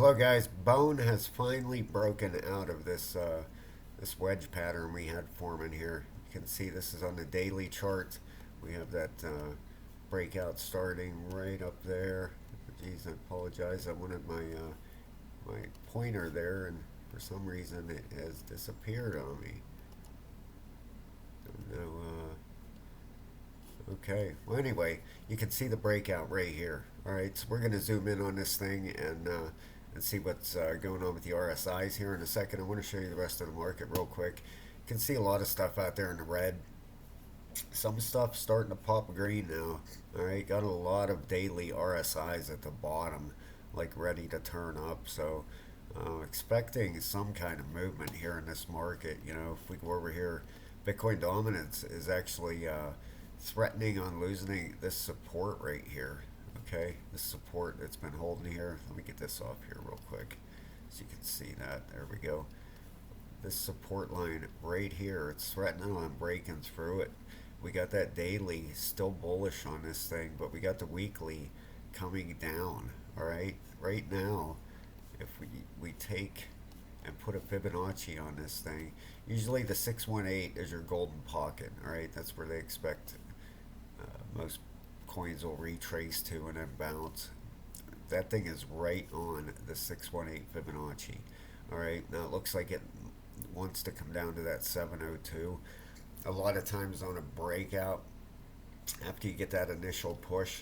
Hello guys, Bone has finally broken out of this wedge pattern we had forming here. You can see this is on the daily chart. We have that breakout starting right up there. Geez, I apologize. I wanted my pointer there, and for some reason it has disappeared on me. Don't know. Okay. Well, anyway, you can see the breakout right here. All right, so we're going to zoom in on this thing and see what's going on with the RSIs here in a second. I want to show you the rest of the market real quick. You can see a lot of stuff out there in the red. Some stuff starting to pop green now. All right, got a lot of daily RSIs at the bottom, like ready to turn up. So, expecting some kind of movement here in this market. You know, if we go over here, Bitcoin dominance is actually threatening on losing this support right here. Okay, this support that's been holding here. Let me get this off here real quick so you can see that. There we go. This support line right here, it's threatening on breaking through it. We got that daily still bullish on this thing, but we got the weekly coming down. All right, right now, if we take and put a Fibonacci on this thing, usually the 618 is your golden pocket. All right, that's where they expect most coins will retrace to and then bounce. That thing is right on the 618 Fibonacci. All right, now it looks like it wants to come down to that 702. A lot of times on a breakout, after you get that initial push,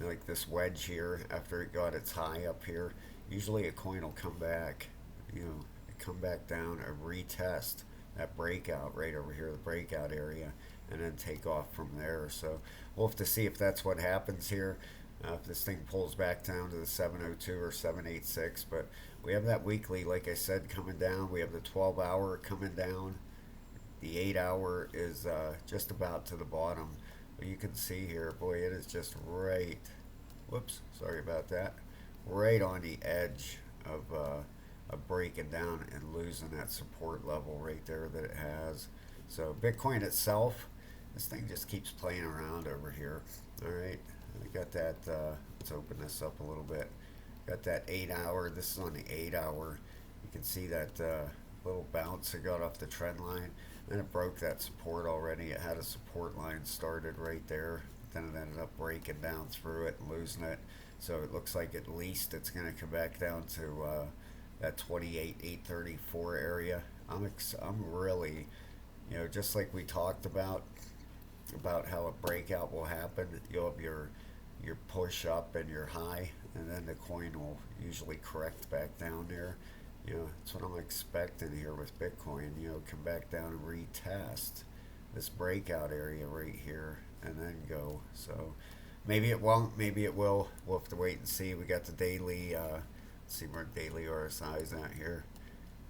like this wedge here, after it got its high up here, usually a coin will come back, come back down and retest that breakout right over here, the breakout area, and then take off from there. So we'll have to see if that's what happens here. If this thing pulls back down to the 702 or 786, but we have that weekly, like I said, coming down. We have the 12-hour coming down. The 8-hour is just about to the bottom. But you can see here, boy, it is just right. Whoops, sorry about that. Right on the edge of breaking down and losing that support level right there that it has. So Bitcoin itself, this thing just keeps playing around over here. All right, we got that. Let's open this up a little bit. Got that 8-hour. This is on the 8-hour. You can see that little bounce it got off the trend line. Then it broke that support already. It had a support line started right there. Then it ended up breaking down through it and losing it. So it looks like at least it's going to come back down to that 28,834 area. I'm really, just like we talked about how a breakout will happen. You'll have your push up and your high, and then the coin will usually correct back down there. That's what I'm expecting here with Bitcoin. Come back down and retest this breakout area right here, and then go. So maybe it won't, maybe it will. We'll have to wait and see. We got the daily. Let's see where daily RSI is at here.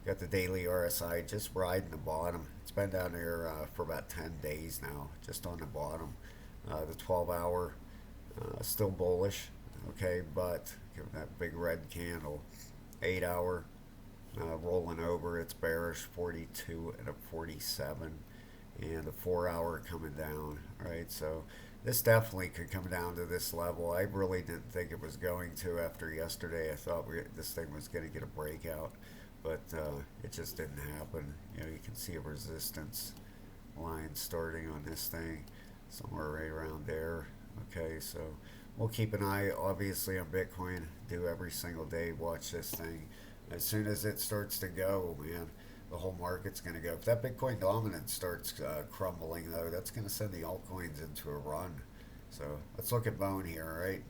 Got the daily RSI just riding the bottom. It's been down there for about 10 days now, just on the bottom. The 12-hour still bullish, okay, but give that big red candle. 8-hour rolling over, it's bearish, 42 and a 47, and the 4-hour coming down. All right, so this definitely could come down to this level. I really didn't think it was going to after yesterday. I thought this thing was going to get a breakout, but it just didn't happen. You can see a resistance line starting on this thing somewhere right around there. Okay, so we'll keep an eye obviously on Bitcoin. Do every single day, watch this thing. As soon as it starts to go, man, the whole market's going to go. If that Bitcoin dominance starts crumbling, though, that's going to send the altcoins into a run. So let's look at Bone here, all right?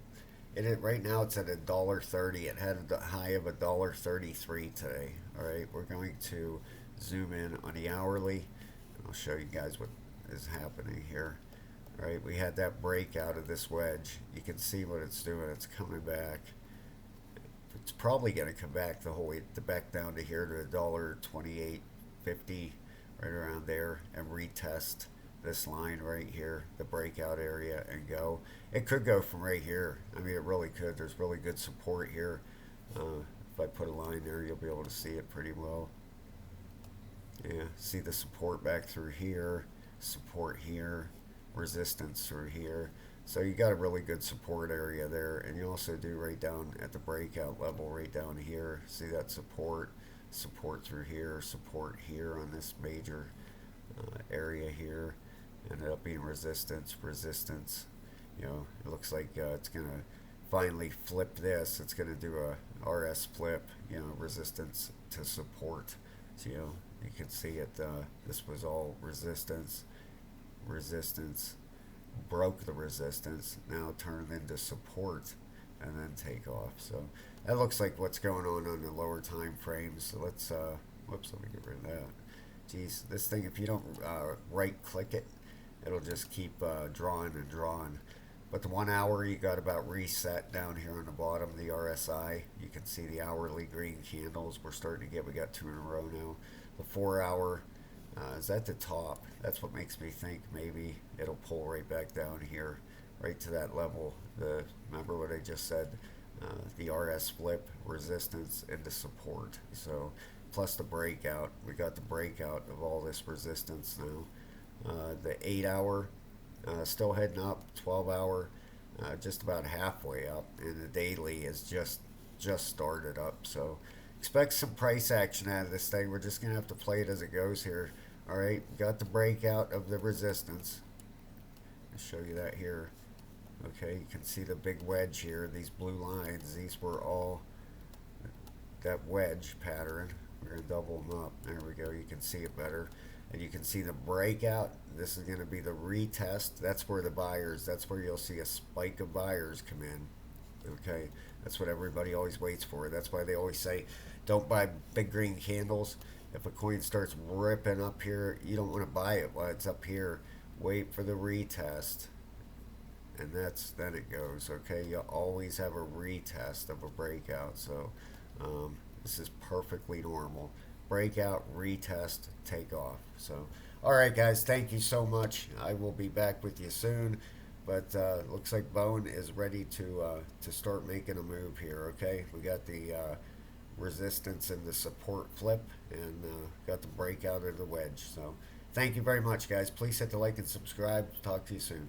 Right now it's at $1.30. It had a high of $1.33 today. All right, we're going to zoom in on the hourly, and I'll show you guys what is happening here. All right, we had that break out of this wedge. You can see what it's doing. It's coming back. It's probably going to come back the whole way back down to here to $1.2850, right around there, and retest this line right here, the breakout area, and go. It could go from right here. I mean, it really could. There's really good support here. If I put a line there, you'll be able to see it pretty well. Yeah, see the support back through here, support here, resistance through here. So you got a really good support area there, and you also do right down at the breakout level, right down here. See that support, support through here, support here on this major area here. Ended up being resistance, resistance. You know, it looks like it's gonna finally flip this. It's gonna do a RS flip. You know, resistance to support. So, you know, you can see it. This was all resistance, resistance, broke the resistance, now turned into support, and then take off. So that looks like what's going on the lower time frames. So let's whoops, let me get rid of that. Geez, this thing, if you don't right click it, it'll just keep drawing and drawing. But the 1 hour, you got about reset down here on the bottom, the RSI. You can see the hourly green candles we're starting to get. We got 2 in a row now. The 4 hour is at the top. That's what makes me think maybe it'll pull right back down here, right to that level. Remember what I just said? The RS flip, resistance into support. So plus the breakout. We got the breakout of all this resistance now. The 8 hour still heading up. 12 hour just about halfway up, and the daily is just started up. So expect some price action out of this thing. We're just gonna have to play it as it goes here. All right, got the breakout of the resistance. I'll show you that here. Okay, you can see the big wedge here. These blue lines, these were all that wedge pattern. We're going to double them up. There we go. You can see it better. And you can see the breakout. This is going to be the retest. That's where the buyers, that's where you'll see a spike of buyers come in. Okay, that's what everybody always waits for. That's why they always say, don't buy big green candles. If a coin starts ripping up here, you don't want to buy it while it's up here. Wait for the retest. And then it goes. Okay, you always have a retest of a breakout. So this is perfectly normal. Breakout, retest, take off. So, all right, guys, thank you so much. I will be back with you soon. But looks like Bone is ready to start making a move here. Okay, we got the resistance and the support flip, and got the breakout of the wedge. So, thank you very much, guys. Please hit the like and subscribe. Talk to you soon.